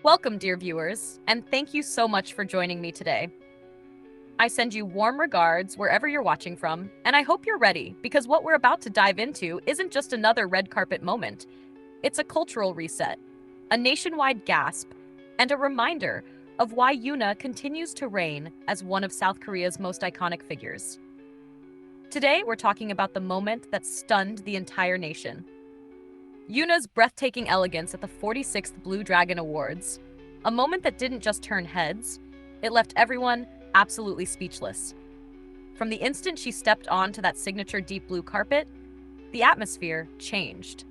Welcome, dear viewers, and thank you so much for joining me today. I send you warm regards wherever you're watching from, and I hope you're ready because what we're about to dive into isn't just another red carpet moment. It's a cultural reset, a nationwide gasp, and a reminder of why Yoona continues to reign as one of South Korea's most iconic figures. Today, we're talking about the moment that stunned the entire nation. Yoona's breathtaking elegance at the 46th Blue Dragon Awards. A moment that didn't just turn heads, it left everyone absolutely speechless. From the instant she stepped onto that signature deep blue carpet, the atmosphere changed.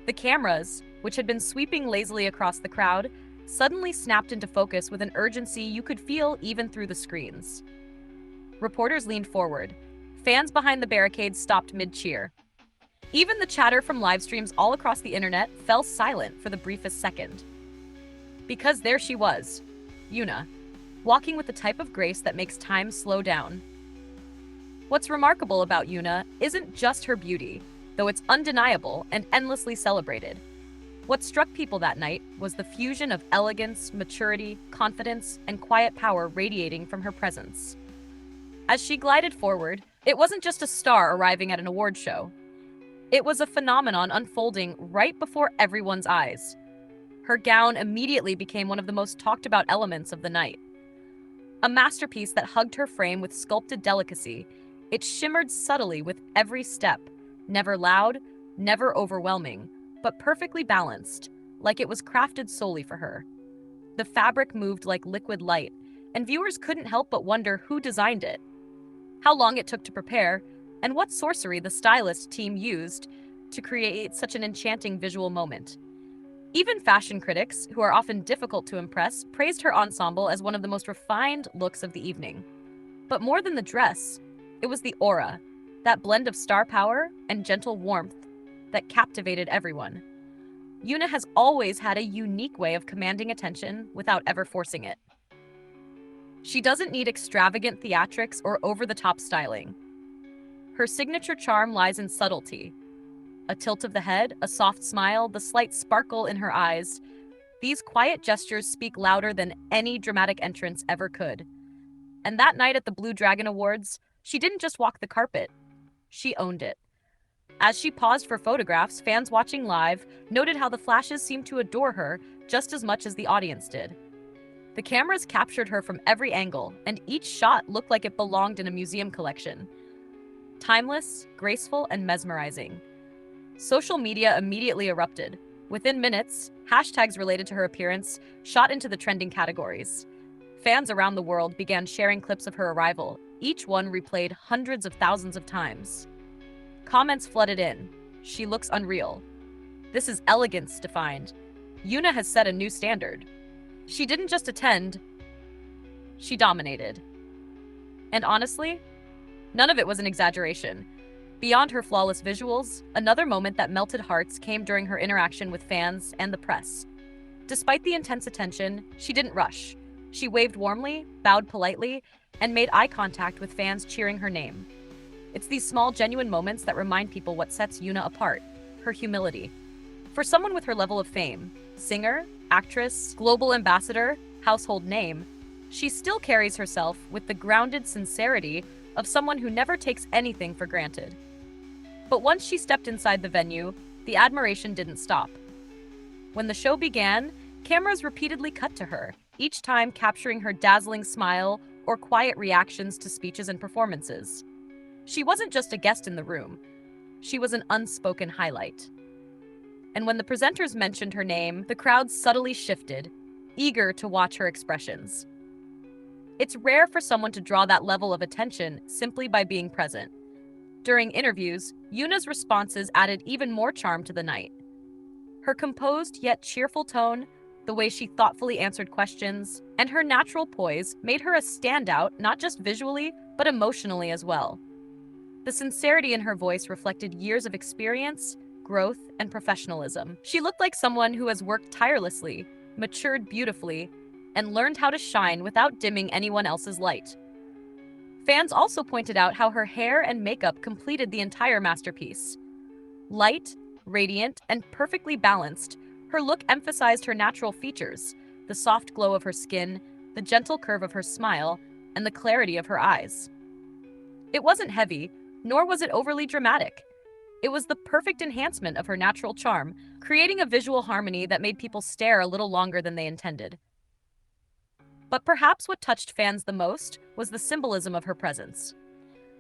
The cameras, which had been sweeping lazily across the crowd, suddenly snapped into focus with an urgency you could feel even through the screens. Reporters leaned forward. Fans behind the barricades stopped mid-cheer. Even the chatter from live streams all across the internet fell silent for the briefest second. Because there she was, Yoona, walking with the type of grace that makes time slow down. What's remarkable about Yoona isn't just her beauty, though it's undeniable and endlessly celebrated. What struck people that night was the fusion of elegance, maturity, confidence, and quiet power radiating from her presence. As she glided forward, it wasn't just a star arriving at an award show. It was a phenomenon unfolding right before everyone's eyes. Her gown immediately became one of the most talked about elements of the night. A masterpiece that hugged her frame with sculpted delicacy, it shimmered subtly with every step, never loud, never overwhelming, but perfectly balanced, like it was crafted solely for her. The fabric moved like liquid light, and viewers couldn't help but wonder who designed it, how long it took to prepare, and what sorcery the stylist team used to create such an enchanting visual moment. Even fashion critics, who are often difficult to impress, praised her ensemble as one of the most refined looks of the evening. But more than the dress, it was the aura, that blend of star power and gentle warmth that captivated everyone. Yoona has always had a unique way of commanding attention without ever forcing it. She doesn't need extravagant theatrics or over-the-top styling. Her signature charm lies in subtlety. A tilt of the head, a soft smile, the slight sparkle in her eyes. These quiet gestures speak louder than any dramatic entrance ever could. And that night at the Blue Dragon Awards, she didn't just walk the carpet, she owned it. As she paused for photographs, fans watching live noted how the flashes seemed to adore her just as much as the audience did. The cameras captured her from every angle, and each shot looked like it belonged in a museum collection. Timeless, graceful, and mesmerizing. Social media immediately erupted. Within minutes, hashtags related to her appearance shot into the trending categories. Fans around the world began sharing clips of her arrival, each one replayed hundreds of thousands of times. Comments flooded in. She looks unreal. This is elegance defined. Yoona has set a new standard. She didn't just attend, she dominated. And honestly, none of it was an exaggeration. Beyond her flawless visuals, another moment that melted hearts came during her interaction with fans and the press. Despite the intense attention, she didn't rush. She waved warmly, bowed politely, and made eye contact with fans cheering her name. It's these small, genuine moments that remind people what sets Yoona apart, her humility. For someone with her level of fame, singer, actress, global ambassador, household name, she still carries herself with the grounded sincerity of someone who never takes anything for granted. But once she stepped inside the venue, the admiration didn't stop. When the show began, cameras repeatedly cut to her, each time capturing her dazzling smile or quiet reactions to speeches and performances. She wasn't just a guest in the room, she was an unspoken highlight. And when the presenters mentioned her name, the crowd subtly shifted, eager to watch her expressions. It's rare for someone to draw that level of attention simply by being present. During interviews, Yoona's responses added even more charm to the night. Her composed yet cheerful tone, the way she thoughtfully answered questions, and her natural poise made her a standout not just visually, but emotionally as well. The sincerity in her voice reflected years of experience, growth, and professionalism. She looked like someone who has worked tirelessly, matured beautifully, and learned how to shine without dimming anyone else's light. Fans also pointed out how her hair and makeup completed the entire masterpiece. Light, radiant, and perfectly balanced, Her look emphasized her natural features, the soft glow of her skin, the gentle curve of her smile, and the clarity of her eyes. It wasn't heavy, nor was it overly dramatic. It was the perfect enhancement of her natural charm, creating a visual harmony that made people stare a little longer than they intended. But perhaps what touched fans the most was the symbolism of her presence.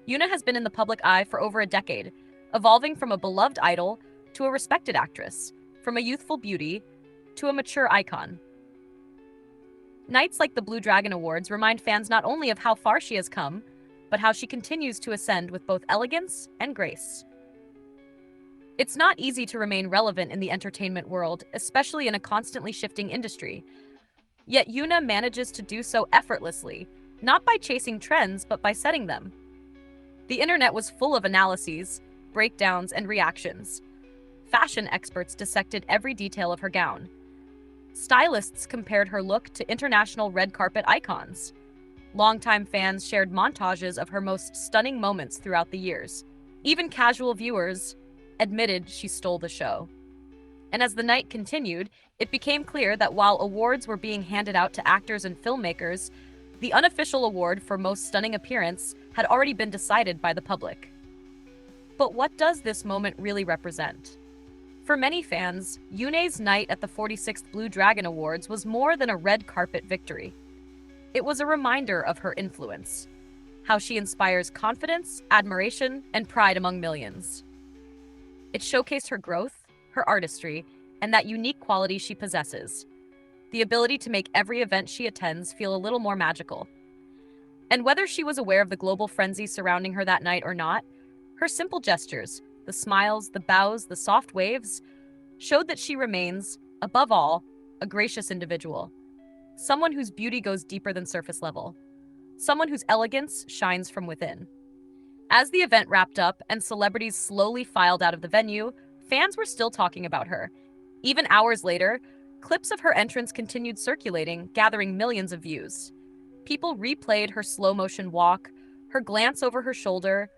Yoona has been in the public eye for over a decade, evolving from a beloved idol to a respected actress, from a youthful beauty to a mature icon. Nights like the Blue Dragon Awards remind fans not only of how far she has come, but how she continues to ascend with both elegance and grace. It's not easy to remain relevant in the entertainment world, especially in a constantly shifting industry. Yet Yoona manages to do so effortlessly, not by chasing trends, but by setting them. The internet was full of analyses, breakdowns, and reactions. Fashion experts dissected every detail of her gown. Stylists compared her look to international red carpet icons. Longtime fans shared montages of her most stunning moments throughout the years. Even casual viewers admitted she stole the show. And as the night continued, it became clear that while awards were being handed out to actors and filmmakers, the unofficial award for most stunning appearance had already been decided by the public. But what does this moment really represent? For many fans, YoonA's night at the 46th Blue Dragon Awards was more than a red carpet victory. It was a reminder of her influence, how she inspires confidence, admiration, and pride among millions. It showcased her growth, her artistry, and that unique quality she possesses, the ability to make every event she attends feel a little more magical. And whether she was aware of the global frenzy surrounding her that night or not, her simple gestures, the smiles, the bows, the soft waves, showed that she remains, above all, a gracious individual. Someone whose beauty goes deeper than surface level. Someone whose elegance shines from within. As the event wrapped up and celebrities slowly filed out of the venue, fans were still talking about her. Even hours later, clips of her entrance continued circulating, gathering millions of views. People replayed her slow-motion walk, her glance over her shoulder,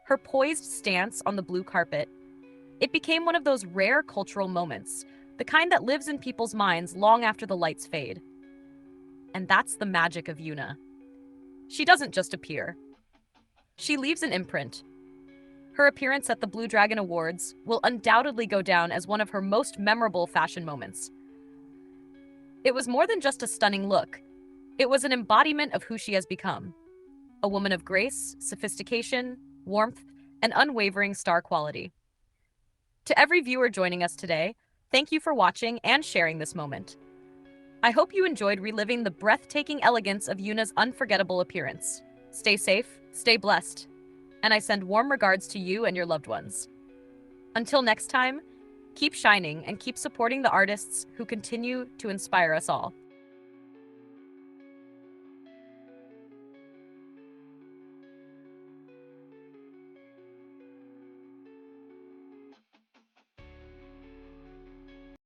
her poised stance on the blue carpet. It became one of those rare cultural moments, the kind that lives in people's minds long after the lights fade. And that's the magic of Yoona. She doesn't just appear. She leaves an imprint. Her appearance at the Blue Dragon Awards will undoubtedly go down as one of her most memorable fashion moments. It was more than just a stunning look. It was an embodiment of who she has become. A woman of grace, sophistication, warmth, and unwavering star quality. To every viewer joining us today, thank you for watching and sharing this moment. I hope you enjoyed reliving the breathtaking elegance of Yoona's unforgettable appearance. Stay safe, stay blessed, and I send warm regards to you and your loved ones. Until next time, keep shining and keep supporting the artists who continue to inspire us all.